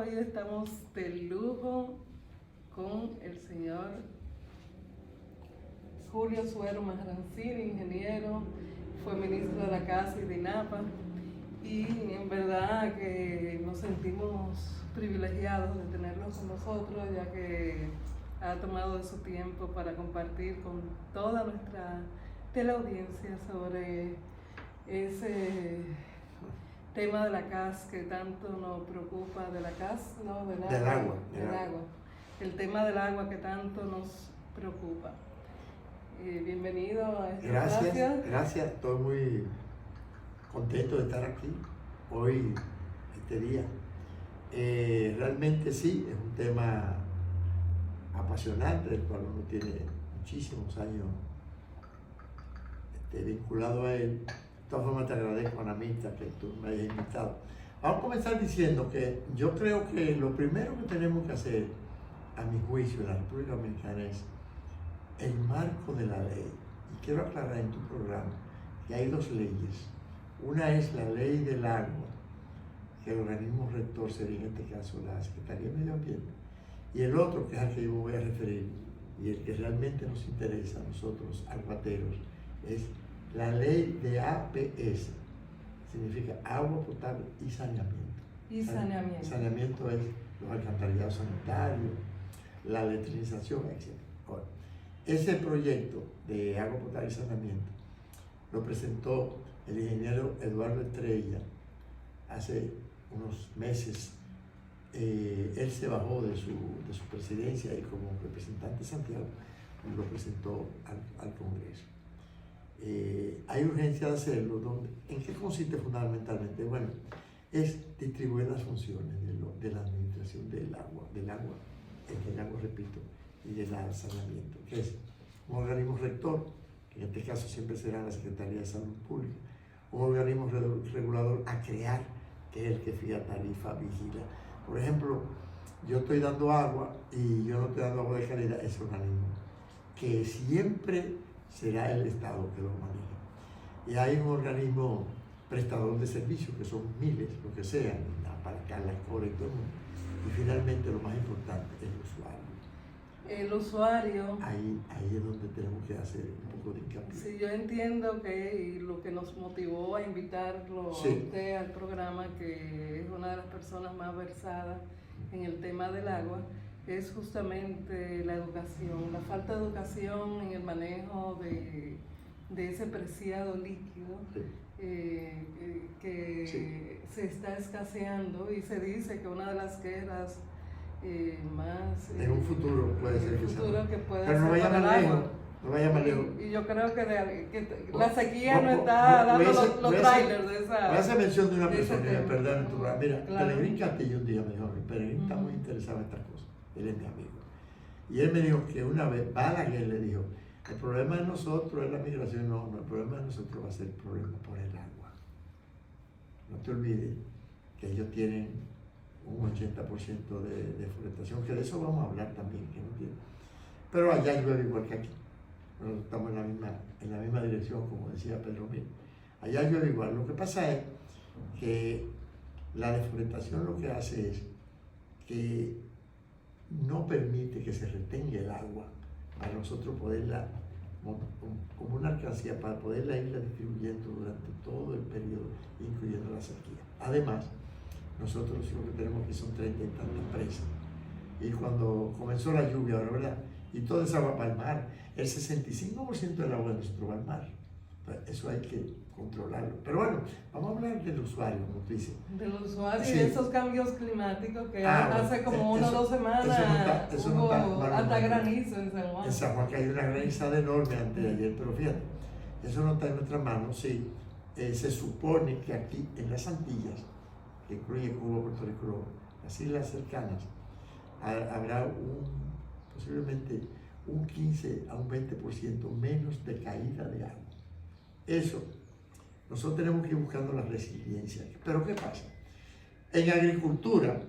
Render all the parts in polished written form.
Hoy estamos de lujo con el señor Julio Suero Majarancini, ingeniero, fue ministro de la Casa y de INAPA, y en verdad que nos sentimos privilegiados de tenerlo con nosotros, ya que ha tomado de su tiempo para compartir con toda nuestra teleaudiencia sobre ese tema de la CAS que tanto nos preocupa, de la CAS, no, del agua. El tema del agua que tanto nos preocupa. Bienvenido a este espacio. Gracias, estoy muy contento de estar aquí hoy, este día. Realmente sí, es un tema apasionante, del cual uno tiene muchísimos años vinculado a él. De todas formas te agradezco, Anamita, que tú me hayas invitado. Vamos a comenzar diciendo que yo creo que lo primero que tenemos que hacer, a mi juicio, en la República Dominicana es el marco de la ley. Y quiero aclarar en tu programa que hay dos leyes. Una es la ley del agua, que el organismo rector sería en este caso la Secretaría de Medio Ambiente. Y el otro, que es al que yo me voy a referir, y el que realmente nos interesa a nosotros, aguateros, es la ley de APS, significa agua potable y saneamiento. Y saneamiento. Saneamiento es los alcantarillados sanitarios, la letrinización, etc. Ahora, ese proyecto de agua potable y saneamiento lo presentó el ingeniero Eduardo Estrella hace unos meses. Él se bajó de su presidencia y como representante de Santiago lo presentó al Congreso. Hay urgencia de hacerlo. ¿En qué consiste fundamentalmente? Bueno, es distribuir las funciones de la administración del agua, repito, y del saneamiento, que es un organismo rector, que en este caso siempre será la Secretaría de Salud Pública, un organismo regulador a crear, que es el que fija tarifa, vigila. Por ejemplo, yo estoy dando agua y yo no estoy dando agua de calidad, ese organismo, que siempre será el Estado que lo maneje. Y hay un organismo prestador de servicios, que son miles, lo que sean, para acá, la escuela y todo el mundo. Y finalmente, lo más importante, el usuario. El usuario. Ahí es donde tenemos que hacer un poco de hincapié. Sí, yo entiendo que lo que nos motivó a invitarlo a usted al programa, que es una de las personas más versadas en el tema del agua, es justamente la educación, la falta de educación en el manejo de ese preciado líquido que se está escaseando, y se dice que una de las quejas más en un futuro puede ser que puede pero no vaya más lejos, no vaya más lejos. Y yo creo que la sequía no está dando los trailers de esa. Voy a hacer mención de una persona, perdón, mira, claro. Peregrín Castillo un día me dijo, Peregrín está muy interesado en estas cosas, él es mi amigo. Y él me dijo que una vez, Balaguer le dijo, el problema de nosotros es la migración, no, el problema de nosotros va a ser el problema por el agua. No te olvides que ellos tienen un 80% de deforestación, que de eso vamos a hablar también, que no tiene. Pero allá llueve igual que aquí. Nosotros estamos en la misma dirección, como decía Pedro Mil. Allá llueve igual. Lo que pasa es que la deforestación lo que hace es que no permite que se retenga el agua para nosotros poderla, como una alcancía, para poderla irla distribuyendo durante todo el periodo, incluyendo la sequía. Además, nosotros lo que tenemos aquí son 30 y tantas presas. Y cuando comenzó la lluvia, ahora, ¿verdad? Y toda esa agua para el mar, el 65% del agua de nuestro va al mar. Entonces, eso hay que controlarlo. Pero bueno, vamos a hablar del usuario, como tú dices. Del usuario, sí. Y de esos cambios climáticos que hace como 1 o 2 semanas hubo hasta granizo en San Juan. En San Juan, que hay una granizada enorme antes de ayer, pero fíjate, eso no está en nuestras manos. Sí, se supone que aquí en las Antillas, que incluye Cuba, Puerto Rico, las islas cercanas, habrá posiblemente un 15 a un 20% menos de caída de agua. Eso, nosotros tenemos que ir buscando la resiliencia. Pero ¿qué pasa? En agricultura,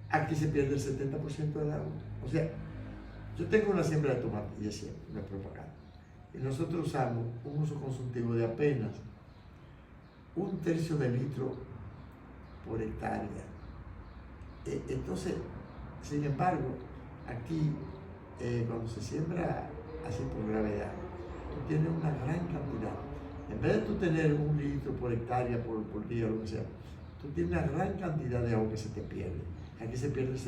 aquí se pierde el 70% del agua. O sea, yo tengo una siembra de tomate, y es cierto, no es propaganda. Y nosotros usamos un uso consultivo de apenas 1/3 de litro por hectárea Entonces, sin embargo, aquí, cuando se siembra así por gravedad, tú tienes una gran cantidad. En vez de tú tener 1 litro por hectárea por día o lo que sea, tú tienes una gran cantidad de agua que se te pierde. Aquí se pierde el 70%.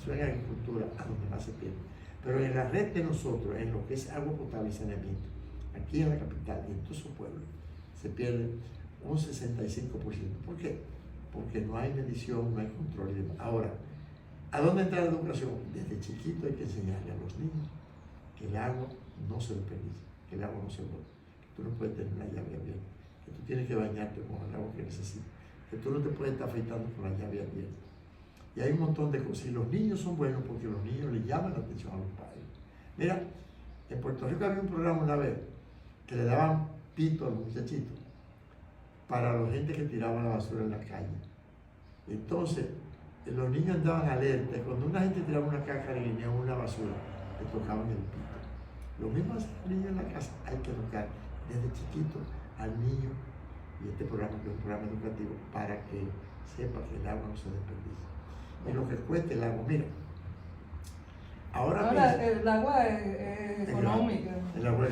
Eso es en agricultura, a donde más se pierde. Pero en la red de nosotros, en lo que es agua potable y saneamiento, aquí en la capital y en todos sus pueblos, se pierde un 65%. ¿Por qué? Porque no hay medición, no hay control y demás. Ahora, ¿a dónde entra la educación? Desde chiquito hay que enseñarle a los niños que el agua no se desperdicia, que el agua no se bota, que tú no puedes tener una llave abierta, que tú tienes que bañarte con el agua que necesitas, que tú no te puedes estar afeitando con la llave abierta. Y hay un montón de cosas. Y los niños son buenos porque los niños le llaman la atención a los padres. Mira, en Puerto Rico había un programa una vez que le daban pito a los muchachitos para la gente que tiraba la basura en la calle. Entonces, los niños andaban alerta y cuando una gente tiraba una caja de guineo o una basura, le tocaban el pito. Lo mismo hace el niño en la casa. Hay que educar desde chiquito al niño, y este programa que es un programa educativo, para que sepa que el agua no se desperdicia. Y lo que cueste el agua, mira. Ahora el agua es económica. El agua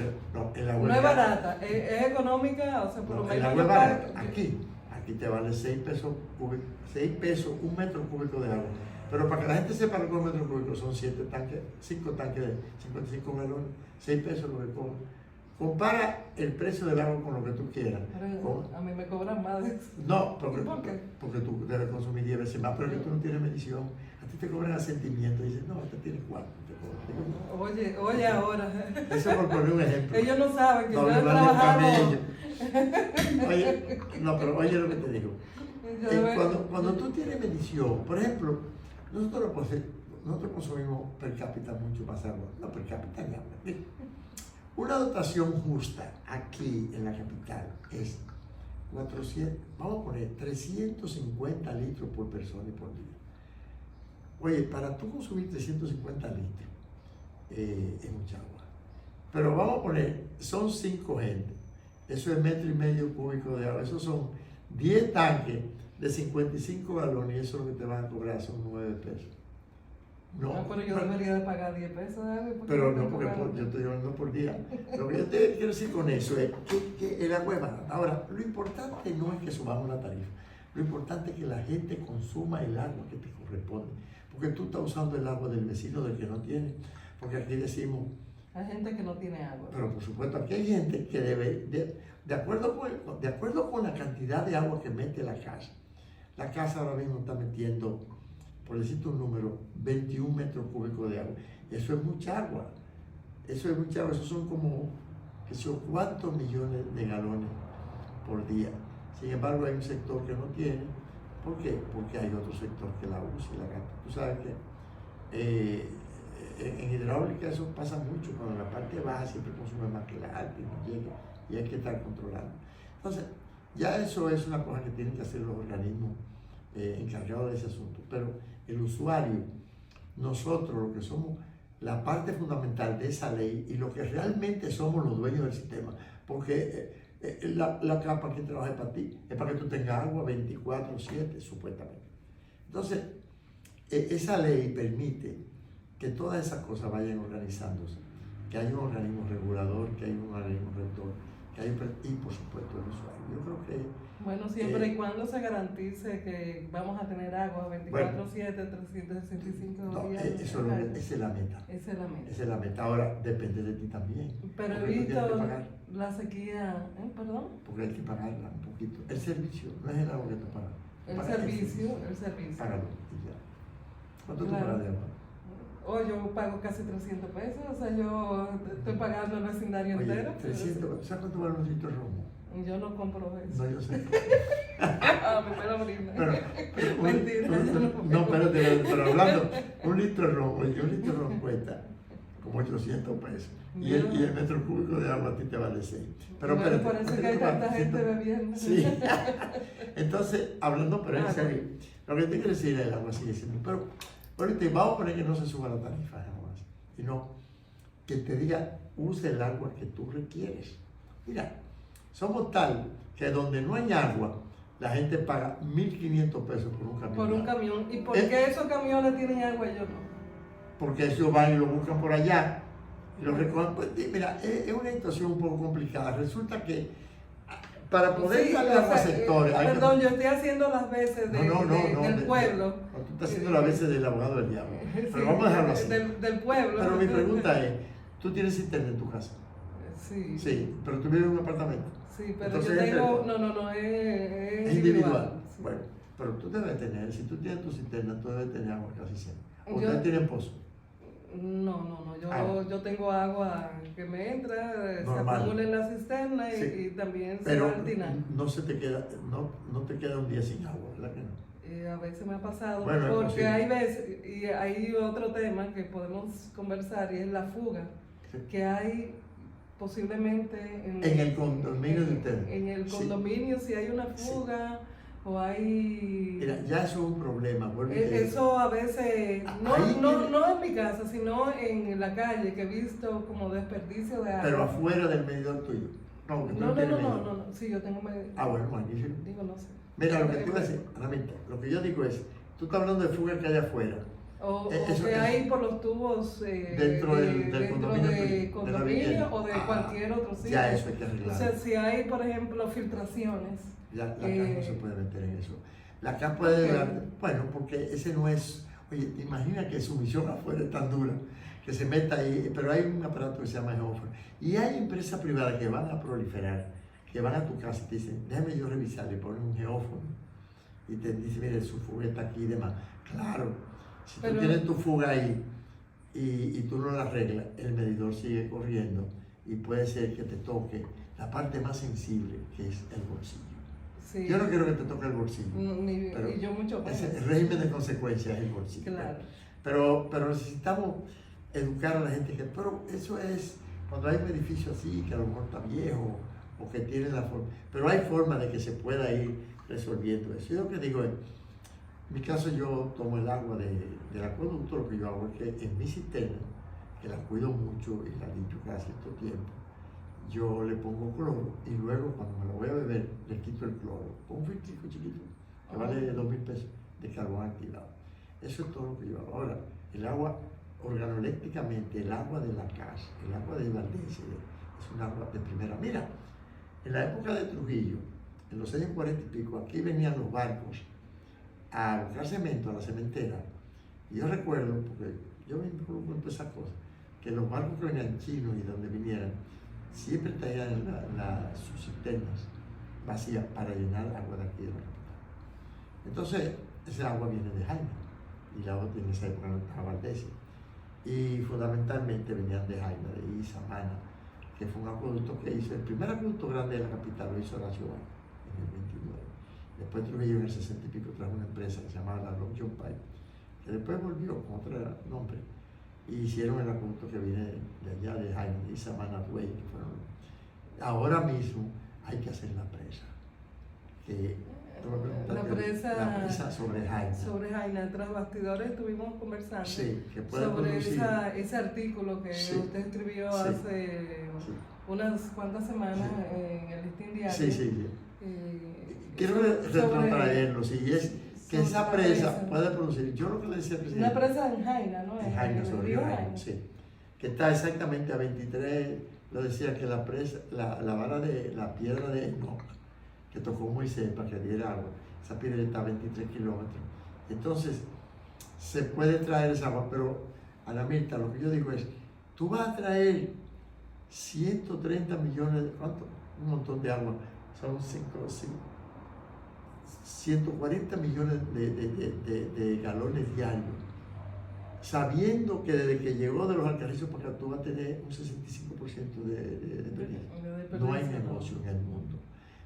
no es barata, es económica, o sea, por lo menos. El agua es barata. Aquí te vale 6 pesos cúbicos, 6 pesos 1 metro cúbico de agua. Pero para que la gente sepa lo que es 1 metro cúbico, son 5 tanques de 55 galones, 6 pesos lo que cobran. Compara el precio del agua con lo que tú quieras. Pero a mí me cobran más de eso. No, ¿Por qué? Porque tú debes consumir 10 veces más, pero que tú no tienes medición. A ti te cobran a sentimiento y dices, no, este tiene 4. Oye ahora. Eso por poner un ejemplo. Ellos no saben que yo he trabajado. Oye, no, pero oye lo que te digo. Cuando tú tienes medición, por ejemplo, nosotros consumimos per cápita mucho más agua. No, per cápita ni agua. Mira, una dotación justa aquí en la capital es 350 litros por persona y por día. Oye, para tú consumir 350 litros es mucha agua. Pero vamos a poner, son 5 gente. Eso es 1,5 metros cúbicos de agua. Esos son 10 tanques de 55 galones y eso es lo que te van a cobrar, son 9 pesos. No, pero yo debería de pagar 10 pesos de agua. Pero no, porque yo estoy hablando por día. Lo que yo te quiero decir con eso es que el agua es barata. Ahora, lo importante no es que subamos la tarifa. Lo importante es que la gente consuma el agua que te corresponde. Porque tú estás usando el agua del vecino, del que no tiene. Porque aquí decimos... Hay gente que no tiene agua. Pero por supuesto, aquí hay gente que debe... De acuerdo con la cantidad de agua que mete la casa ahora mismo está metiendo, por decirte un número, 21 metros cúbicos de agua. Eso es mucha agua. Eso son como, qué sé yo, cuántos millones de galones por día. Sin embargo, hay un sector que no tiene. ¿Por qué? Porque hay otro sector que la usa y la gasta. Tú sabes que en hidráulica eso pasa mucho. Cuando la parte baja siempre consume más que la alta y no llega. Y hay que estar controlando. Entonces, ya eso es una cosa que tienen que hacer los organismos encargados de ese asunto. Pero el usuario, nosotros lo que somos, la parte fundamental de esa ley y lo que realmente somos los dueños del sistema, porque la capa que trabaja para ti es para que tú tengas agua 24/7 supuestamente. Entonces, esa ley permite que todas esas cosas vayan organizándose, que haya un organismo regulador, que haya un organismo rector, y por supuesto el usuario. Yo creo que... Bueno, siempre y cuando se garantice que vamos a tener agua 24/7, 365 días. Esa es la meta. Esa es la meta. Esa es la meta. Ahora, depende de ti también. Pero he visto la sequía, ¿perdón? Porque hay que pagarla un poquito. El servicio, no es el agua que tú pagas. El servicio. Págalo y ya. ¿Cuánto tú pagas de agua? Yo pago casi 300 pesos, o sea, yo estoy pagando el vecindario entero. 300, ¿sabes cuánto vale un litro de romo? Yo no compro eso. No, yo sé. A mí me lo brindan. Mentira, no, pero hablando, un litro de romo cuesta como 800 pesos. Y el metro cúbico de agua a ti te vale 6. Pero bueno, por eso que hay tanta gente bebiendo. Sí. Entonces, hablando, pero en serio, lo que te quiero decir es el agua sigue siendo. Pero ahorita vamos a poner que no se suba la tarifa jamás, sino que te diga, use el agua que tú requieres. Mira, somos tal que donde no hay agua, la gente paga 1.500 pesos por un camión. Por un camión. ¿Y por qué esos camiones tienen agua y yo no? Porque ellos van y lo buscan por allá y lo recogen. Pues, mira, es una situación un poco complicada. Resulta que para poder darle a los sectores. Perdón, yo estoy haciendo las veces del pueblo. Tú estás haciendo las veces del abogado del diablo. Pero vamos a dejarlo así. Del pueblo. Pero mi pregunta es: ¿tú tienes internet en tu casa? Sí. Sí, pero tú vives en un apartamento. Sí, pero entonces, yo tengo. No, es individual. Sí. Bueno, pero tú debes tener, si tú tienes tu cisterna, tú debes tener agua casi siempre. ¿O Yo- ustedes tienen pozo? No, Agua. yo tengo agua que me entra, Normal. se acumula en la cisterna Sí. y también se Pero va al tinaco. no se te queda, no te queda un día sin agua, ¿verdad que no? A veces me ha pasado, Bueno, es porque posible. hay veces, y hay otro tema que podemos conversar y es la fuga, Sí. que hay posiblemente En el condominio de ustedes. En el Sí. condominio, si hay una fuga o hay... Mira, ya eso es un problema. Vuelvo y te digo. Eso a veces, Ahí no en mi casa, sino en la calle, que he visto como desperdicio de agua. Pero afuera del medidor tuyo. No, porque tú No, tienes medidor. no, sí, yo tengo medio. Bueno, magnífico. Digo, no sé. Mira, lo que te iba a decir, Anamita, lo que yo digo es, tú estás hablando de fuga que hay afuera. O Eso- que eso- hay por los tubos Dentro del dentro condominio tuyo, de de la condominio vivienda. o de cualquier otro sitio. Ya eso hay que O arreglar. sea, si hay, por ejemplo, filtraciones. Ya, la CAS no se puede meter en eso. La CAS puede dar, bueno, porque ese no es, oye, te imaginas que su misión afuera es tan dura, que se meta ahí, pero hay un aparato que se llama Geofone. Y hay empresas privadas que van a proliferar, que van a tu casa y te dicen, déjame yo revisar, y ponen un geófono. Y te dicen, mire, su fuga está aquí y demás. Claro, si tú tienes tu fuga ahí y tú no la arreglas, el medidor sigue corriendo y puede ser que te toque la parte más sensible, que es el bolsillo. Sí. Yo no quiero que te toque el bolsillo. Y yo mucho menos. El régimen de consecuencias es el bolsillo. Claro. Pero necesitamos educar a la gente que, pero eso es cuando hay un edificio así que a lo mejor está viejo o que tiene la forma, pero hay forma de que se pueda ir resolviendo eso. Yo lo que digo es, en mi caso yo tomo el agua del acueducto, lo que yo hago es que en mi cisterna, que la cuido mucho y la limpio cada cierto tiempo, yo le pongo cloro y luego cuando me lo voy a beber le quito el cloro, pongo un filtrico chiquito que vale 2.000 pesos de carbón activado. Eso es todo lo que yo hago. Ahora, el agua organolépticamente, el agua de la casa, el agua de Valdés, es un agua de primera. Mira, en la época de Trujillo, en los años 40 y pico, aquí venían los barcos a buscar cemento a la cementera. Y yo recuerdo, porque yo me involucro en todas esas cosas, que los barcos que venían chinos y donde vinieran, siempre traían sus cisternas vacías para llenar agua de aquí de la capital. Entonces, esa agua viene de Jaina, y la otra en esa época no estaba Valdés. Y fundamentalmente venían de Jaina, de Isamana, que fue un acueducto que hizo, el primer acueducto grande de la capital lo hizo Horacio Valle en el 29. Después Trujillo en el 60 y pico trajo una empresa que se llamaba la Long John Pipe, que después volvió con otro nombre, y hicieron el acueducto que viene de allá de Jaina, de Isamana, Duey, que fueron. Ahora mismo hay que hacer la presa. La presa sobre Jaina. Sobre Jaina, tras bastidores estuvimos conversando Sí, que puede sobre producir. ese artículo que Sí. usted escribió Sí. hace unas cuantas semanas en el Listín Diario. Sí. Quiero sobre- retrotraerlo, y es que sobre esa la presa puede producir. Yo lo que le decía al presidente. Una presa en Jaina, ¿no? En Jaina, el sobre río Jaina, Jaina. sí. Que está exactamente a 23, lo decía que la presa, la vara de la piedra de Enoch, que tocó Moisés para que diera agua, esa piedra está a 23 kilómetros. Entonces, se puede traer esa agua, pero Ana Mirta, lo que yo digo es, tú vas a traer 130 millones, ¿cuánto? Un montón de agua, son 140 millones de galones diarios, sabiendo que desde que llegó de los Alcarrizos para acá tú vas a tener un 65% de pérdida. No hay negocio en el mundo.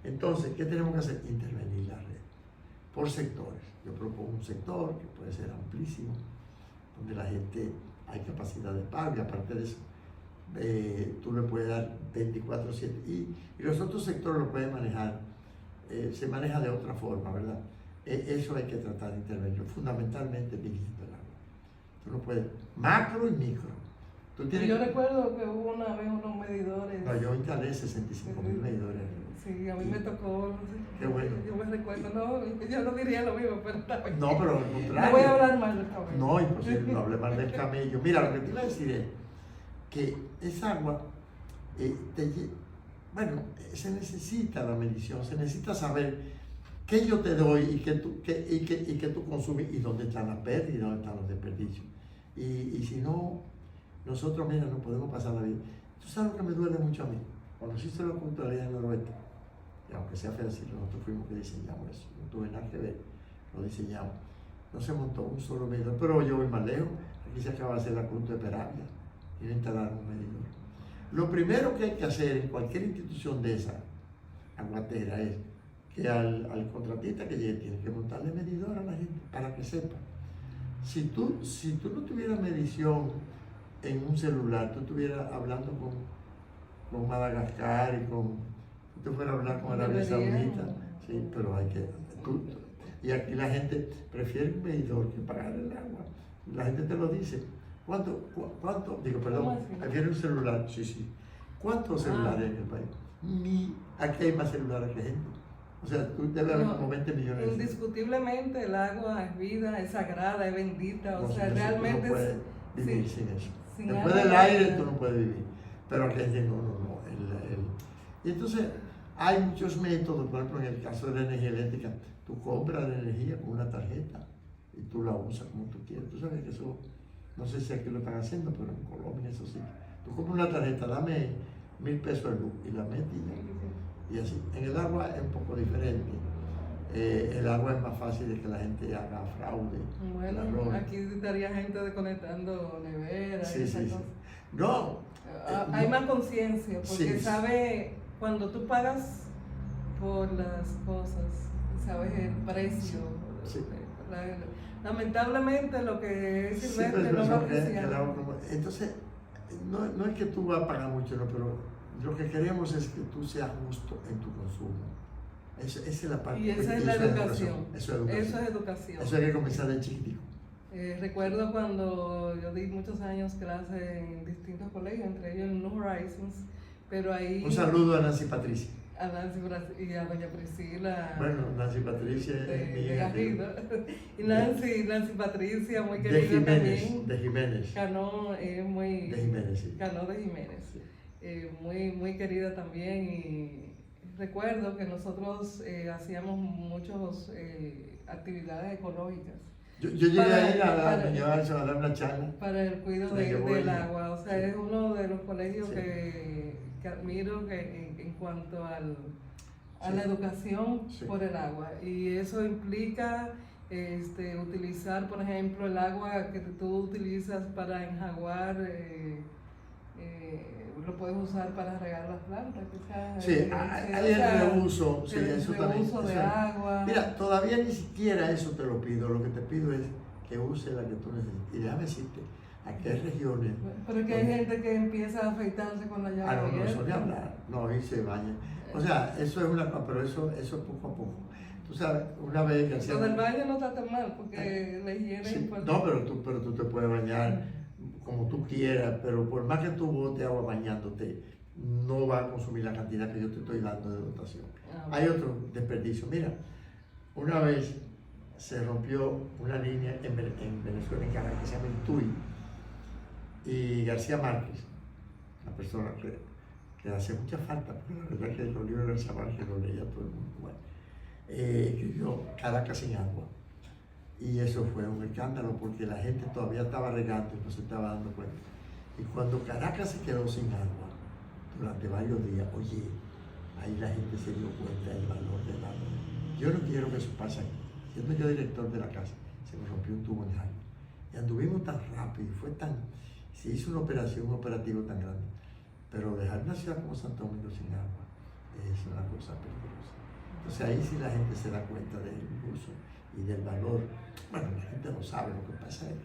Entonces, ¿qué tenemos que hacer? Intervenir la red por sectores. Yo propongo un sector que puede ser amplísimo, donde la gente hay capacidad de pago, y aparte de eso, tú le puedes dar 24/7 y los otros sectores lo pueden manejar, se maneja de otra forma, ¿verdad? Eso hay que tratar de intervenir, fundamentalmente dirigiendo el agua. Tú no puedes, macro y micro, Tú tienes... Yo recuerdo que hubo una vez unos medidores. No, yo instalé 65.000 medidores. Sí, a mí me tocó, no sé. Qué bueno. Yo me recuerdo, no, yo no diría lo mismo, pero está bien. No, pero al contrario. No voy a hablar mal del camello. No, imposible, no hable mal del camello. Mira, lo que te iba a decir es que esa agua, se necesita la medición, se necesita saber qué yo te doy y qué tú consumes y dónde están las pérdidas y dónde están los desperdicios. Y si no, nosotros, mira, no podemos pasar la vida. Tú sabes lo que me duele mucho a mí. Cuando hiciste los puntos de la línea del noroeste, y aunque sea feo decirlo, nosotros fuimos que diseñamos eso, no tuve nada que ver, lo diseñamos. No se montó un solo medidor, pero yo voy más lejos. Aquí se acaba de hacer la Cruz de Peravia y de instalar un medidor. Lo primero que hay que hacer en cualquier institución de esa aguatera es que al contratista que llegue tiene que montarle medidor a la gente para que sepa. Si tú no tuvieras medición en un celular, tú estuvieras hablando con Madagascar y tú fueras a hablar con Arabia Saudita, sí, pero hay que... y aquí la gente prefiere un medidor que pagar el agua. La gente te lo dice. ¿Cuánto? Digo, perdón, prefiere un celular. Sí. ¿Cuántos celulares hay en el país? Aquí hay más celulares que gente. O sea, tú debes haber como 20 millones de... Indiscutiblemente el agua es vida, es sagrada, es bendita. O sea, realmente... Tú no puedes vivir sin eso. Sin Después del aire tú no puedes vivir. Pero aquí hay no. Y entonces hay muchos métodos, por ejemplo, en el caso de la energía eléctrica, tú compras la energía con una tarjeta y tú la usas como tú quieres. Tú sabes que eso, no sé si aquí lo están haciendo, pero en Colombia eso sí. Tú compras una tarjeta, dame 1.000 pesos de luz y la metes y así. En el agua es un poco diferente. El agua es más fácil de que la gente haga fraude. Bueno, aquí estaría gente desconectando neveras. Sí. No. Hay más conciencia, porque sabe, cuando tú pagas por las cosas, sabes el precio. Sí. Lamentablemente lo que es silvestre no lo apreciamos. Entonces, no es que tú vas a pagar mucho, no, pero lo que queremos es que tú seas justo en tu consumo. Esa es la parte. Y esa es la educación. Eso es educación. Eso hay que comenzar de chiquitico. Recuerdo cuando yo di muchos años clase en distintos colegios, entre ellos en New Horizons, pero ahí... Un saludo a Nancy Patricia. A Nancy y a doña Priscila. Bueno, Nancy Patricia es mi hija. Y Nancy Patricia, muy querida también. De Jiménez. Cano es muy... De Jiménez, sí. Cano de Jiménez. Sí. Muy querida también. Y recuerdo que nosotros hacíamos muchas actividades ecológicas. Yo llegué a ir a dar una charla. Para el cuidado del agua. O sea, es uno de los colegios que admiro en cuanto a la educación por el agua. Y eso implica utilizar, por ejemplo, el agua que tú utilizas para enjaguar, lo puedes usar para regar las plantas, quizás. Sí, hay el reuso, sí, eso también. Reuso de agua. Mira, todavía ni siquiera eso te lo pido, lo que te pido es que use la que tú necesites. Y déjame decirte, aquí hay regiones. Pero es que hay gente que empieza a afeitarse con la llave abierta. No, eso ni hablar, no, y se baña. O sea, eso es una cosa, pero eso poco a poco. Tú sabes, una vez que hacíamos... Lo del baño no está tan mal, porque la higiene es importante. No, pero tú te puedes bañar como tú quieras, pero por más que tú botes agua bañándote, no va a consumir la cantidad que yo te estoy dando de dotación. Hay otro desperdicio. Mira, una vez se rompió una línea en Venezuela, en Caracas, que se llama el TUI, y García Márquez, la persona que hace mucha falta, porque la verdad es que los libros de García Márquez los leía todo el mundo. Bueno, escribió Caracas sin agua. Y eso fue un escándalo porque la gente todavía estaba regando y no se estaba dando cuenta. Y cuando Caracas se quedó sin agua durante varios días, oye, ahí la gente se dio cuenta del valor del agua. Yo no quiero que eso pase aquí. Siendo yo director de la casa, se me rompió un tubo en Jaime. Y anduvimos tan rápido, se hizo un operativo tan grande. Pero dejar una ciudad como Santo Domingo sin agua es una cosa peligrosa. Entonces ahí sí la gente se da cuenta del uso y del valor. Bueno, la gente lo sabe, lo que pasa es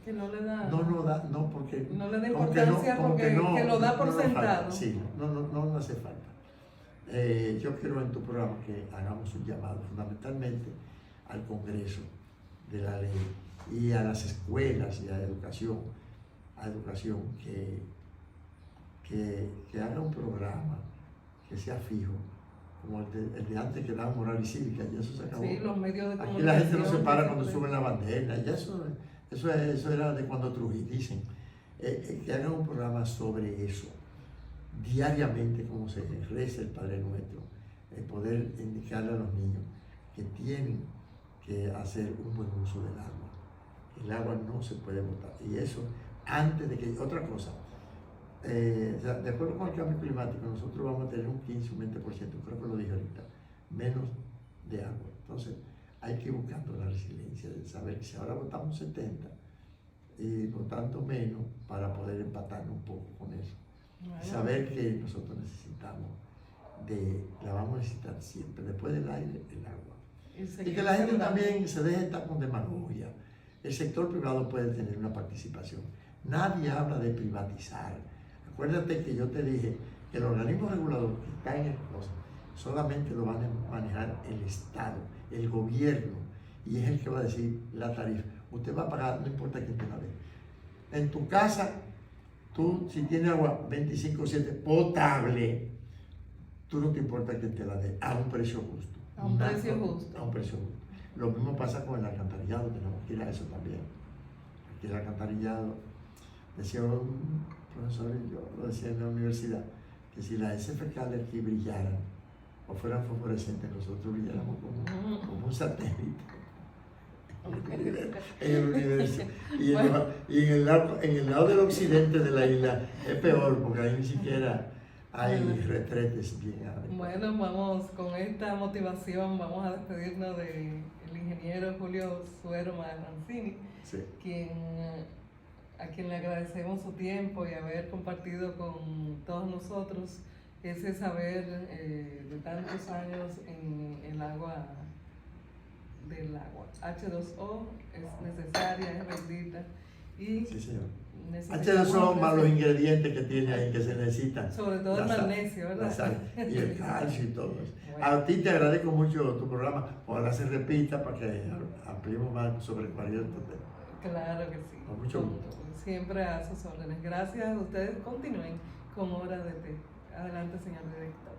que no le da, porque no le da importancia porque que lo da por sentado. Sí, no hace falta. Yo quiero en tu programa que hagamos un llamado fundamentalmente al Congreso de la Ley y a las escuelas y a la educación a educación que haga un programa que sea fijo, como el de antes que daba moral y cívica, y eso se acabó. Sí, los medios de Aquí la gente no se para cuando siempre suben la bandera, ya eso era de cuando Trujillo, dicen. Que hagan un programa sobre eso, diariamente, como se reza el Padre Nuestro, poder indicarle a los niños que tienen que hacer un buen uso del agua. El agua no se puede botar. Y eso, antes de que, otra cosa, o sea, de acuerdo con el cambio climático, nosotros vamos a tener un 15, un 20%, creo que lo dije ahorita, menos de agua. Entonces, hay que ir buscando la resiliencia de saber que si ahora botamos 70, y por tanto menos, para poder empatarnos un poco con eso. Bueno. Saber que nosotros necesitamos, la vamos a necesitar siempre, después del aire, el agua. Y que la gente también se deje estar con demagogia. El sector privado puede tener una participación. Nadie habla de privatizar. Acuérdate que yo te dije que el organismo regulador que está en el COSA solamente lo van a manejar el Estado, el gobierno, y es el que va a decir la tarifa. Usted va a pagar, no importa quién te la dé. En tu casa, tú si tienes agua 24/7 potable, tú no te importa quién te la dé, a un precio justo. A un precio justo. A un precio justo. Lo mismo pasa con el alcantarillado, tenemos que ir a eso también. Aquí el alcantarillado, decía un profesor, y yo lo decía en la universidad, que si las heces fecales aquí brillaran o fueran fosforescentes, nosotros brilláramos como un satélite en el universo. Y, bueno, y en el lado del occidente de la isla es peor, porque ahí ni siquiera hay retretes bien adecuados. Bueno, vamos con esta motivación, vamos a despedirnos del ingeniero Julio Suero Marrancini, sí, a quien le agradecemos su tiempo y haber compartido con todos nosotros ese saber de tantos años en el agua del agua. H2O es necesaria, es bendita y sí, señor. H2O más los ingredientes que tiene ahí que se necesitan. Sobre todo el magnesio, ¿verdad? La sal y el calcio y todo eso. Bueno. A ti te agradezco mucho tu programa. Ojalá se repita para que ampliemos más sobre cualquier otro tema. Claro que sí. Con mucho gusto. Siempre a sus órdenes. Gracias. Ustedes continúen con Hora de Té. Adelante, señor director.